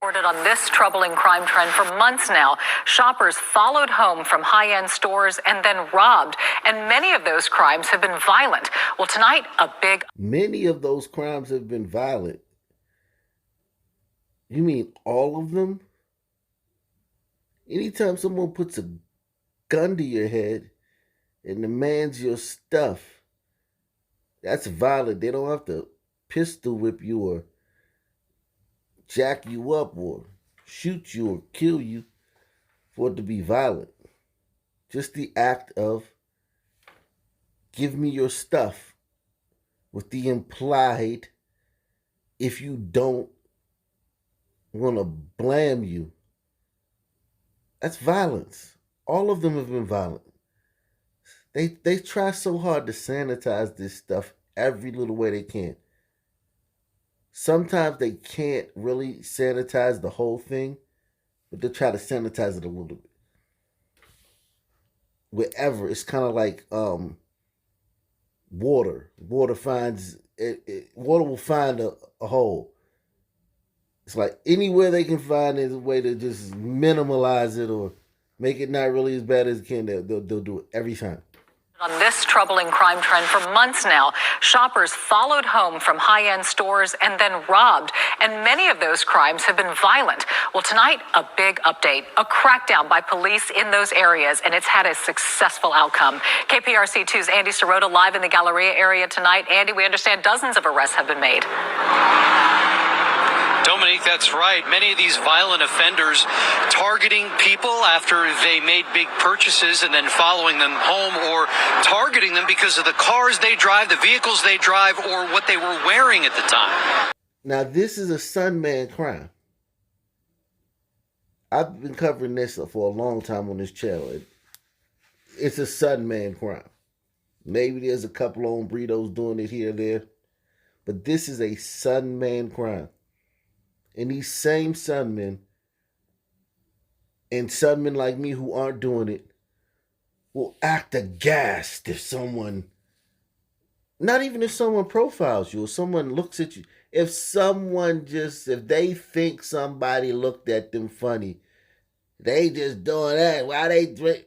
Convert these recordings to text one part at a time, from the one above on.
Reported on this troubling crime trend for months now. Shoppers followed home from high-end stores and then robbed. And many of those crimes have been violent. Well, tonight, Many of those crimes have been violent. You mean all of them? Anytime someone puts a gun to your head and demands your stuff, that's violent. They don't have to pistol whip you or jack you up or shoot you or kill you for it to be violent. Just the act of give me your stuff with the implied if you don't want to blame you. That's violence. All of them have been violent. They try so hard to sanitize this stuff every little way they can. Sometimes they can't really sanitize the whole thing, but they try to sanitize it a little bit. Wherever, it's kind of like water. Water finds water will find a hole. It's like anywhere they can find a way to just minimalize it or make it not really as bad as it can, they'll do it every time. on this troubling crime trend for months now. Shoppers followed home from high-end stores and then robbed. And many of those crimes have been violent. Well, tonight, a big update. A crackdown by police in those areas, and it's had a successful outcome. KPRC2's Andy Sirota live in the Galleria area tonight. Andy, we understand dozens of arrests have been made. Dominique, that's right. Many of these violent offenders targeting people after they made big purchases and then following them home, or targeting them because of the cars they drive, the vehicles they drive, or what they were wearing at the time. Now, this is a Sunman crime. I've been covering this for a long time on this channel. It's a Sunman crime. Maybe there's a couple of hombredos doing it here or there, but this is a Sunman crime. And these same Sunmen and Sunmen like me who aren't doing it will act aghast if someone, not even if someone profiles you or someone looks at you, if they think somebody looked at them funny, they just doing that. Why they doing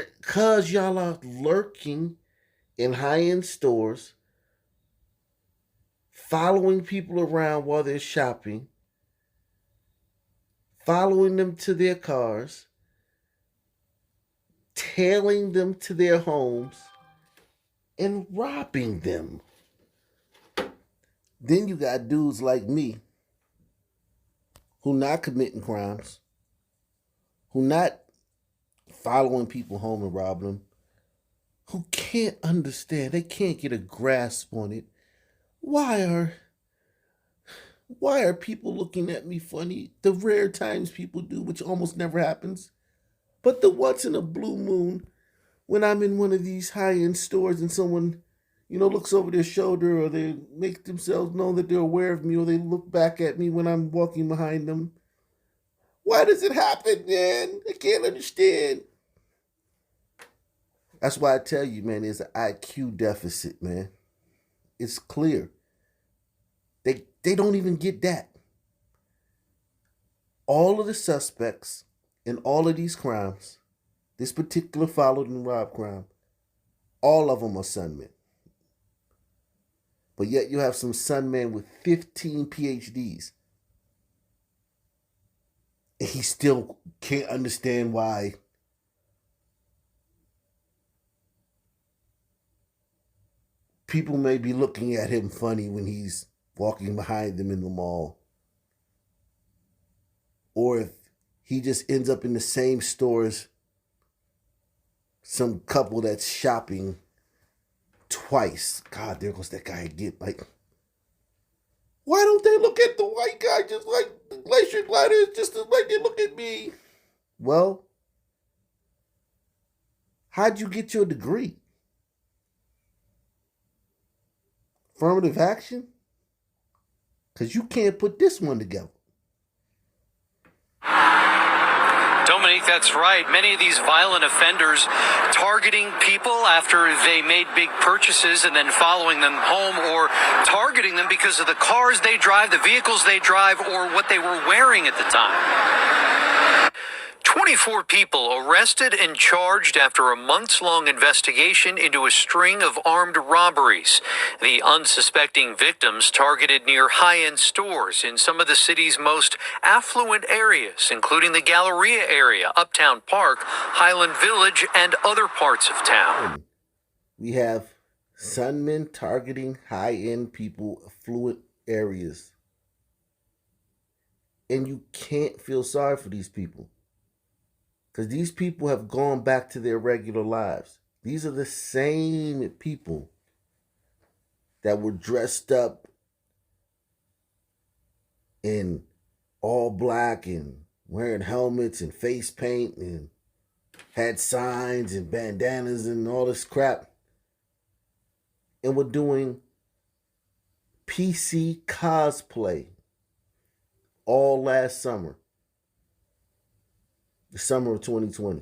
it? Because y'all are lurking in high-end stores, following people around while they're shopping, following them to their cars, tailing them to their homes, and robbing them. Then you got dudes like me who not committing crimes, who not following people home and robbing them, who can't understand, they can't get a grasp on it. Why are people looking at me funny? The rare times people do, which almost never happens. But the once in a blue moon, when I'm in one of these high-end stores and someone, looks over their shoulder, or they make themselves know that they're aware of me, or they look back at me when I'm walking behind them. Why does it happen, man? I can't understand. That's why I tell you, man, there's an IQ deficit, man. It's clear. They don't even get that. All of the suspects in all of these crimes, this particular followed and robbed crime, all of them are Sunmen. But yet you have some Sunmen with 15 PhDs. And he still can't understand why people may be looking at him funny when he's walking behind them in the mall. Or if he just ends up in the same stores, some couple that's shopping twice. God, there goes that guy again. Like, why don't they look at the white guy just like the glacier gliders, just like they look at me? Well, how'd you get your degree? Affirmative action? Because you can't put this one together. Dominique, That's right. Many of these violent offenders targeting people after they made big purchases and then following them home, or targeting them because of the cars they drive, the vehicles they drive, or what they were wearing at the time. 24 people arrested and charged after a months-long investigation into a string of armed robberies. The unsuspecting victims targeted near high-end stores in some of the city's most affluent areas, including the Galleria area, Uptown Park, Highland Village, and other parts of town. We have Sunmen targeting high-end people, affluent areas. And you can't feel sorry for these people, because these people have gone back to their regular lives. These are the same people that were dressed up in all black and wearing helmets and face paint and had signs and bandanas and all this crap, and were doing PC cosplay all last summer. The summer of 2020.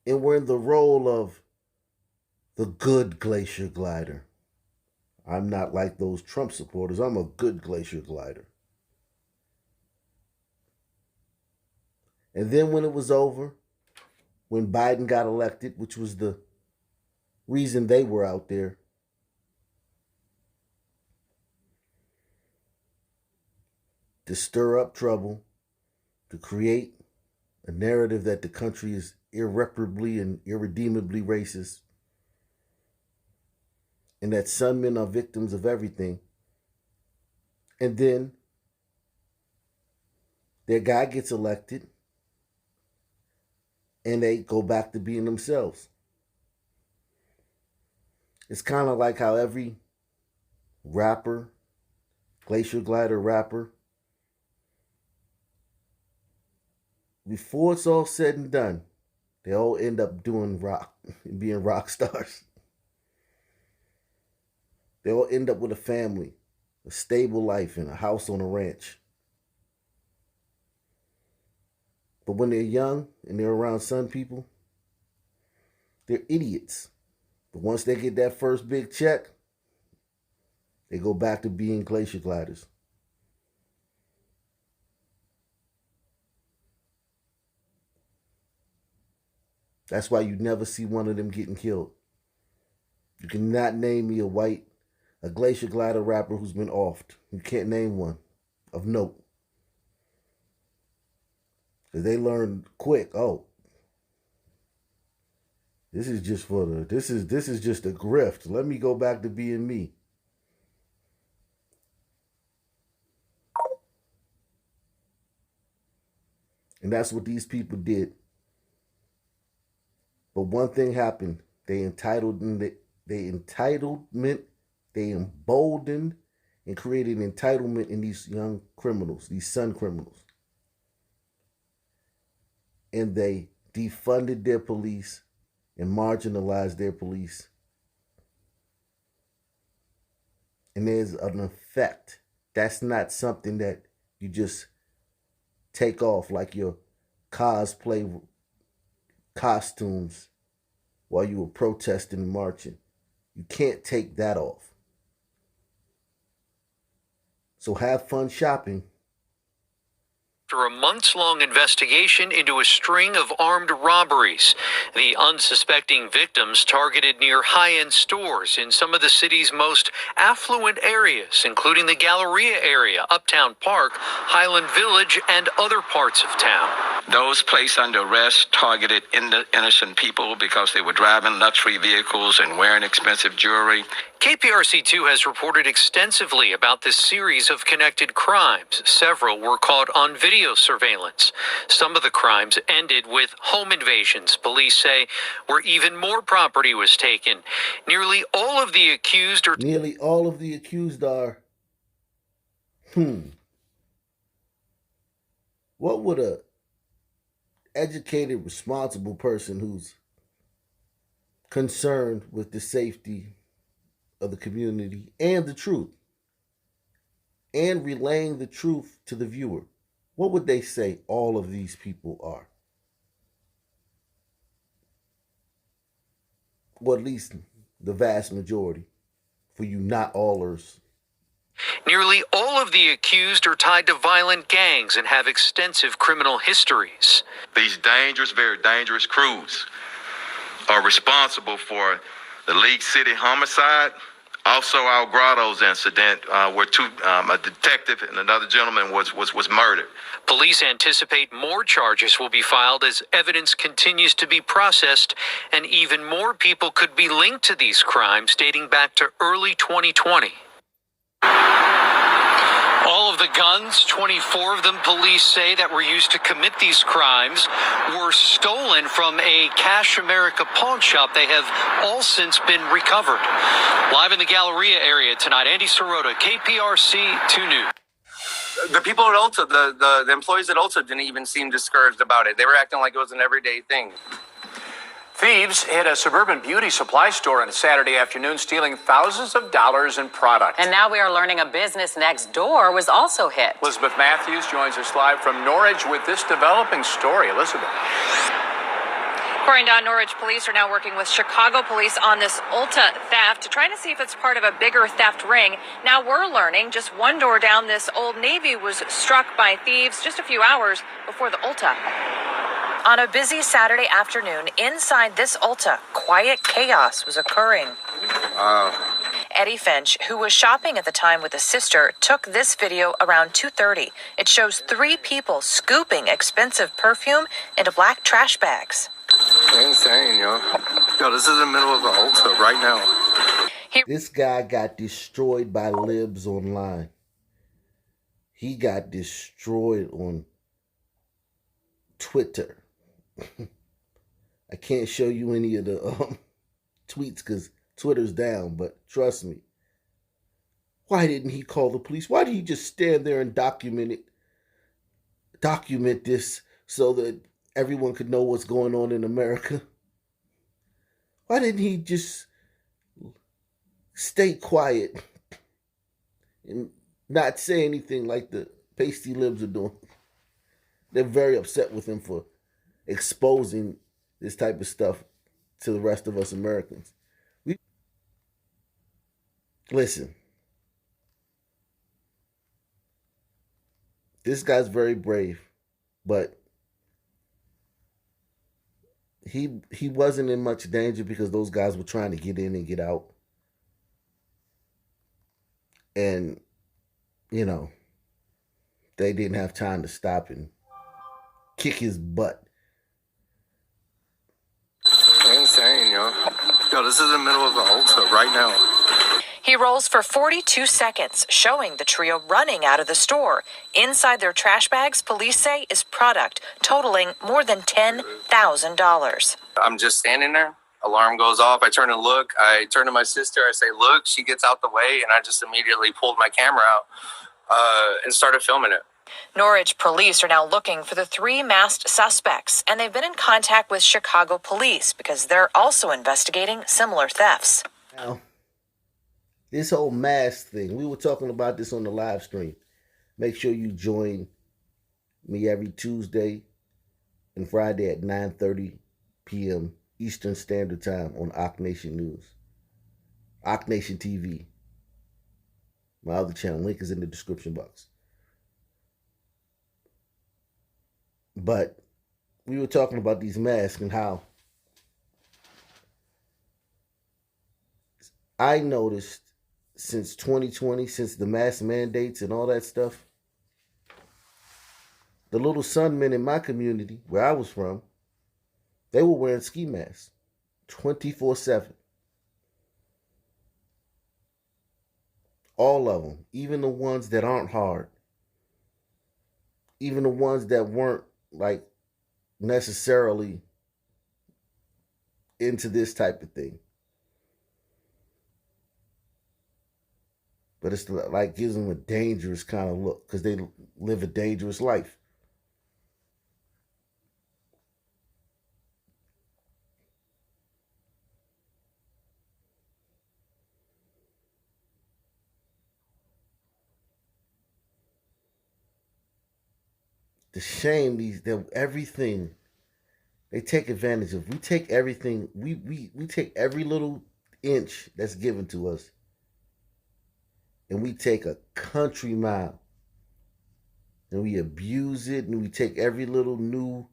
And we're in the role of the good glacier glider. I'm not like those Trump supporters. I'm a good glacier glider. And then when it was over, when Biden got elected, which was the reason they were out there, to stir up trouble, to create a narrative that the country is irreparably and irredeemably racist, and that Sunmen are victims of everything. And then their guy gets elected, and they go back to being themselves. It's kind of like how every rapper, glacier glider rapper, before it's all said and done, they all end up doing rock, being rock stars. They all end up with a family, a stable life, and a house on a ranch. But when they're young and they're around Sun people, they're idiots. But once they get that first big check, they go back to being glacier gliders. That's why you never see one of them getting killed. You cannot name me a glacier glider rapper who's been offed. You can't name one of note. Because they learned quick, oh, this is just this is just a grift. Let me go back to being me. And that's what these people did. But one thing happened. They emboldened and created entitlement in these young criminals, these Sun criminals. And they defunded their police and marginalized their police. And there's an effect. That's not something that you just take off like your cosplay costumes while you were protesting and marching. You can't take that off. So have fun shopping. After a months-long investigation into a string of armed robberies, the unsuspecting victims targeted near high-end stores in some of the city's most affluent areas, including the Galleria area, Uptown Park, Highland Village, and other parts of town. Those placed under arrest targeted innocent people because they were driving luxury vehicles and wearing expensive jewelry. KPRC2 has reported extensively about this series of connected crimes. Several were caught on video surveillance. Some of the crimes ended with home invasions, police say, where even more property was taken. Nearly all of the accused are... What would a educated, responsible person who's concerned with the safety of the community and the truth and relaying the truth to the viewer. What would they say all of these people are? Or at least the vast majority, for you not allers. Nearly all of the accused are tied to violent gangs and have extensive criminal histories. These dangerous, very dangerous crews are responsible for the League City homicide, also our Grottoes incident, where a detective and another gentleman was murdered. Police anticipate more charges will be filed as evidence continues to be processed, and even more people could be linked to these crimes dating back to early 2020. All of the guns, 24 of them, police say, that were used to commit these crimes were stolen from a Cash America pawn shop. They have all since been recovered. Live in the Galleria area tonight, Andy Sirota, KPRC 2 News. The people at Ulta, the employees at Ulta didn't even seem discouraged about it. They were acting like it was an everyday thing. Thieves hit a suburban beauty supply store on a Saturday afternoon, stealing thousands of dollars in product. And now we are learning a business next door was also hit. Elizabeth Matthews joins us live from Norwich with this developing story. Elizabeth. According to Norwich, police are now working with Chicago police on this Ulta theft to try to see if it's part of a bigger theft ring. Now we're learning just one door down, this Old Navy was struck by thieves just a few hours before the Ulta. On a busy Saturday afternoon, inside this Ulta, quiet chaos was occurring. Eddie Finch, who was shopping at the time with a sister, took this video around 2:30. It shows 3 people scooping expensive perfume into black trash bags. Insane, yo. Yo, this is in the middle of the Ulta right now. This guy got destroyed by libs online. He got destroyed on Twitter. I can't show you any of the tweets because Twitter's down, but trust me. Why didn't he call the police? Why did he just stand there and document this so that everyone could know what's going on in America? Why didn't he just stay quiet and not say anything like the pasty libs are doing? They're very upset with him for exposing this type of stuff to the rest of us Americans. Listen, this guy's very brave, but he wasn't in much danger because those guys were trying to get in and get out. And, you know, they didn't have time to stop and kick his butt. Insane, yo. Yo, this is in the middle of the Ulta right now. He rolls for 42 seconds, showing the trio running out of the store. Inside their trash bags, police say, is product totaling more than $10,000. I'm just standing there. Alarm goes off. I turn and look. I turn to my sister. I say, look. She gets out the way, and I just immediately pulled my camera out and started filming it. Norwich police are now looking for the 3 masked suspects, and they've been in contact with Chicago police because they're also investigating similar thefts. Now, this whole mask thing, we were talking about this on the live stream. Make sure you join me every Tuesday and Friday at 9:30 p.m. Eastern Standard Time on Ock Nation News. Ock Nation TV. My other channel, link is in the description box. But we were talking about these masks and how I noticed since 2020, since the mask mandates and all that stuff, the little Sunmen in my community, where I was from, they were wearing ski masks 24/7. All of them, even the ones that aren't hard, even the ones that weren't like necessarily into this type of thing. But it's like gives them a dangerous kind of look because they live a dangerous life. the shame that everything they take advantage of. We take everything. We take every little inch that's given to us, and we take a country mile, and we abuse it, and we take every little new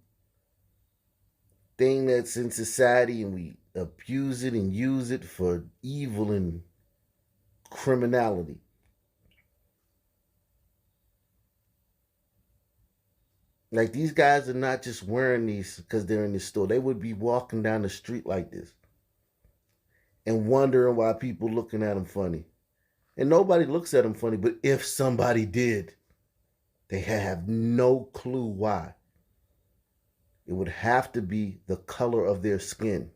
thing that's in society, and we abuse it and use it for evil and criminality. Like, these guys are not just wearing these because they're in the store. They would be walking down the street like this and wondering why people looking at them funny. And nobody looks at them funny, but if somebody did, they have no clue why. It would have to be the color of their skin.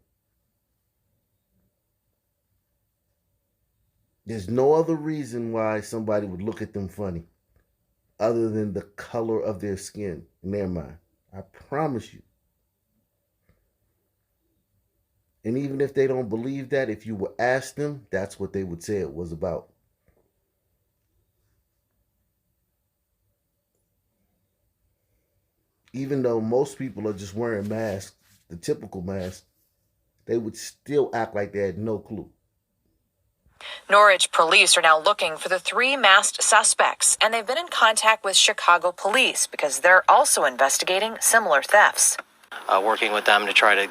There's no other reason why somebody would look at them funny other than the color of their skin in their mind. I promise you. And even if they don't believe that, if you were asked them, that's what they would say it was about. Even though most people are just wearing masks, the typical mask, they would still act like they had no clue. Norwich police are now looking for the 3 masked suspects, and they've been in contact with Chicago police because they're also investigating similar thefts. Working with them to try to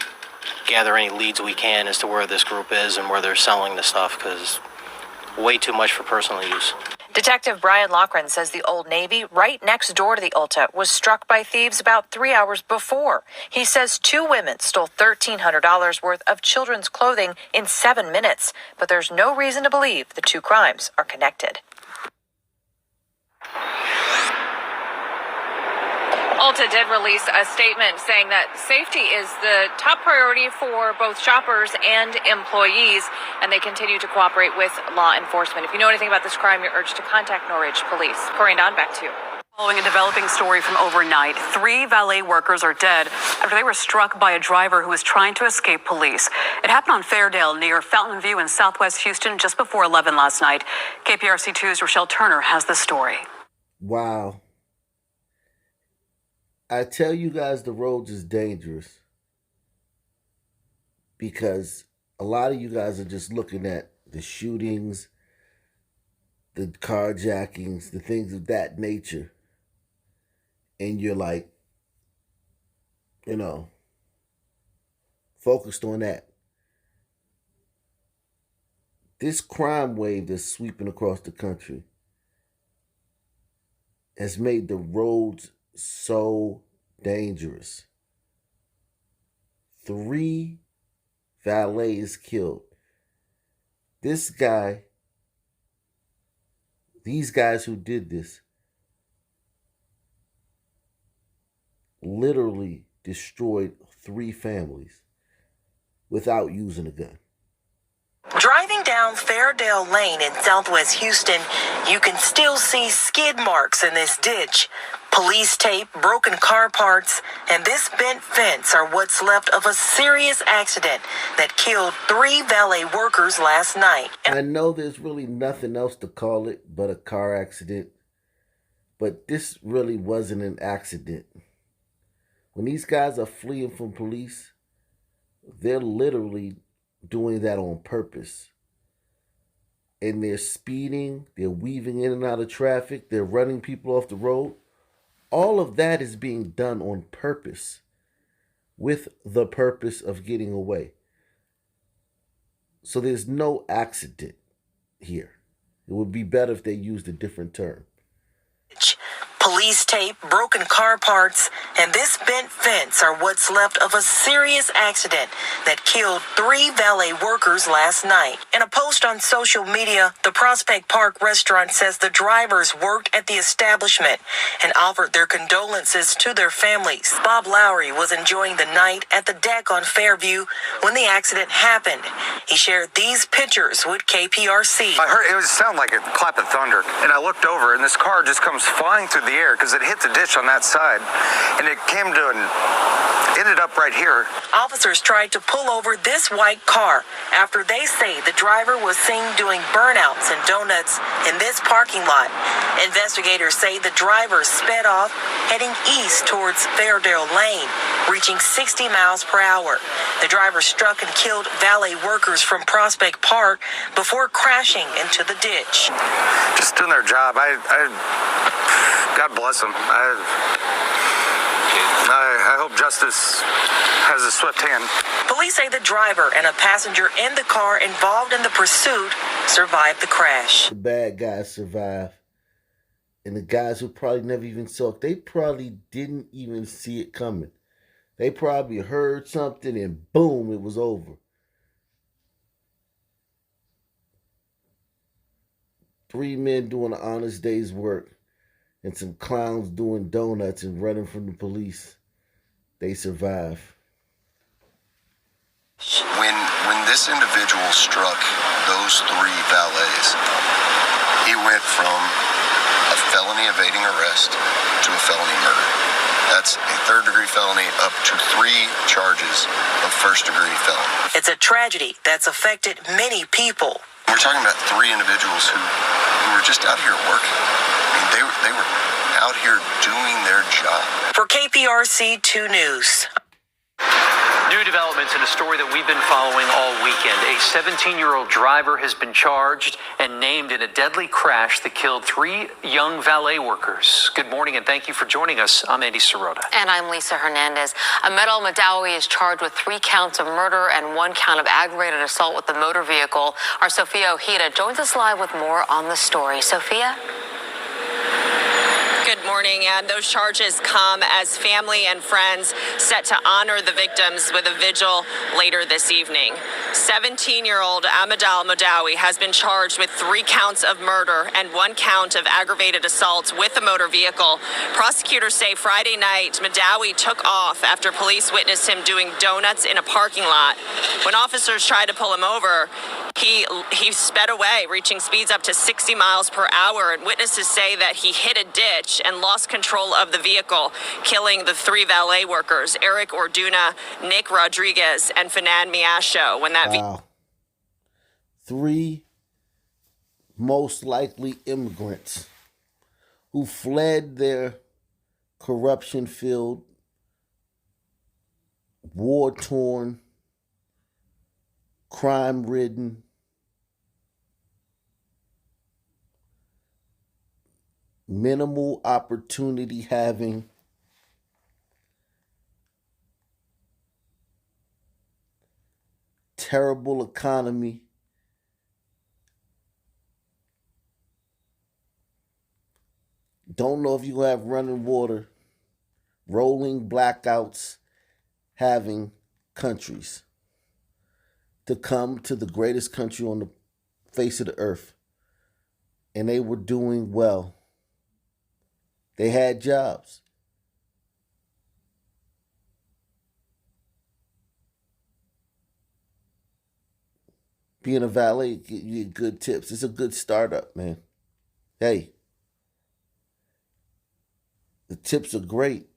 gather any leads we can as to where this group is and where they're selling the stuff, because way too much for personal use. Detective Brian Loughran says the Old Navy, right next door to the Ulta, was struck by thieves about 3 hours before. He says 2 women stole $1,300 worth of children's clothing in 7 minutes, but there's no reason to believe the 2 crimes are connected. Ulta did release a statement saying that safety is the top priority for both shoppers and employees, and they continue to cooperate with law enforcement. If you know anything about this crime, you're urged to contact Norwich Police. Corey and Don, back to you. Following a developing story from overnight, 3 valet workers are dead after they were struck by a driver who was trying to escape police. It happened on Fairdale near Fountain View in southwest Houston just before 11 last night. KPRC2's Rochelle Turner has the story. Wow. I tell you guys, the roads is dangerous because a lot of you guys are just looking at the shootings, the carjackings, the things of that nature. And you're like, focused on that. This crime wave that's sweeping across the country has made the roads so dangerous. 3 valets killed. These guys who did this literally destroyed 3 families without using a gun. Driving down Fairdale Lane in southwest Houston, you can still see skid marks in this ditch. Police tape, broken car parts, and this bent fence are what's left of a serious accident that killed 3 valet workers last night. I know there's really nothing else to call it but a car accident, but this really wasn't an accident. When these guys are fleeing from police, they're literally doing that on purpose. And they're speeding, they're weaving in and out of traffic, they're running people off the road. All of that is being done on purpose, with the purpose of getting away. So there's no accident here. It would be better if they used a different term. Police tape, broken car parts, and this bent fence are what's left of a serious accident that killed 3 valet workers last night. In a post on social media, the Prospect Park restaurant says the drivers worked at the establishment and offered their condolences to their families. Bob Lowry was enjoying the night at the deck on Fairview when the accident happened. He shared these pictures with KPRC. I heard it sounded like a clap of thunder, and I looked over, and this car just comes flying through the air. there because it hit the ditch on that side, and it came to ended up right here. Officers tried to pull over this white car after they say the driver was seen doing burnouts and donuts in this parking lot. Investigators say the driver sped off, heading east towards Fairdale Lane, reaching 60 miles per hour. The driver struck and killed valet workers from Prospect Park before crashing into the ditch. Just doing their job. God bless them. I hope justice has a swift hand. Police say the driver and a passenger in the car involved in the pursuit survived the crash. The bad guys survived. And the guys who probably never even saw it, they probably didn't even see it coming. They probably heard something and boom, it was over. 3 men doing an honest day's work and some clowns doing donuts and running from the police. They survive. When this individual struck those 3 valets, he went from a felony evading arrest to a felony murder. That's a 3rd-degree felony up to 3 charges of 1st-degree felony. It's a tragedy that's affected many people. We're talking about 3 individuals who were just out here working. I mean, they were out here doing their job. For KPRC 2 News. New developments in a story that we've been following all weekend. A 17-year-old driver has been charged and named in a deadly crash that killed 3 young valet workers. Good morning and thank you for joining us. I'm Andy Sirota. And I'm Lisa Hernandez. Ahmed Al-Madawi is charged with 3 counts of murder and 1 count of aggravated assault with a motor vehicle. Our Sophia Ojeda joins us live with more on the story. Sophia? Good morning, and those charges come as family and friends set to honor the victims with a vigil later this evening. 17-year-old Ahmed Al-Madawi has been charged with 3 counts of murder and 1 count of aggravated assault with a motor vehicle. Prosecutors say Friday night, Madawi took off after police witnessed him doing donuts in a parking lot. When officers tried to pull him over, he sped away, reaching speeds up to 60 miles per hour, and witnesses say that he hit a ditch and lost control of the vehicle, killing the 3 valet workers, Eric Orduna, Nick Rodriguez, and Fanan Miasho. Wow. 3 most likely immigrants who fled their corruption-filled, war-torn, crime-ridden, minimal opportunity having, terrible economy, don't know if you have running water, rolling blackouts, having countries to come to the greatest country on the face of the earth. And they were doing well. They had jobs. Being a valet, you get good tips. It's a good startup, man. Hey, the tips are great.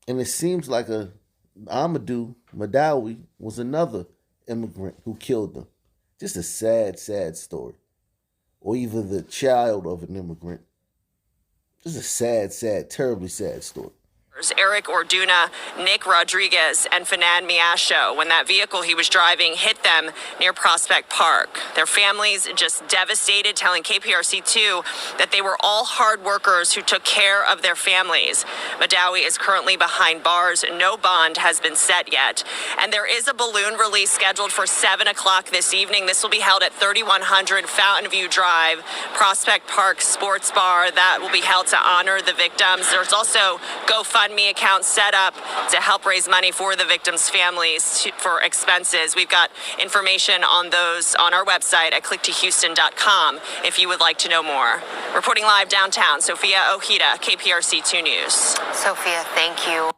And it seems like Amadou Madawi was another immigrant who killed them. Just a sad, sad story. Or even the child of an immigrant. Just a sad, sad, terribly sad story. Eric Orduna, Nick Rodriguez, and Fanan Miasho when that vehicle he was driving hit them near Prospect Park. Their families just devastated, telling KPRC2 that they were all hard workers who took care of their families. Madawi is currently behind bars. No bond has been set yet. And there is a balloon release scheduled for 7 o'clock this evening. This will be held at 3100 Fountain View Drive, Prospect Park Sports Bar. That will be held to honor the victims. There's also GoFundMe account set up to help raise money for the victims' families for expenses. We've got information on those on our website at clicktohouston.com if you would like to know more. Reporting live downtown, Sophia Ojeda, KPRC 2 News. Sophia, thank you.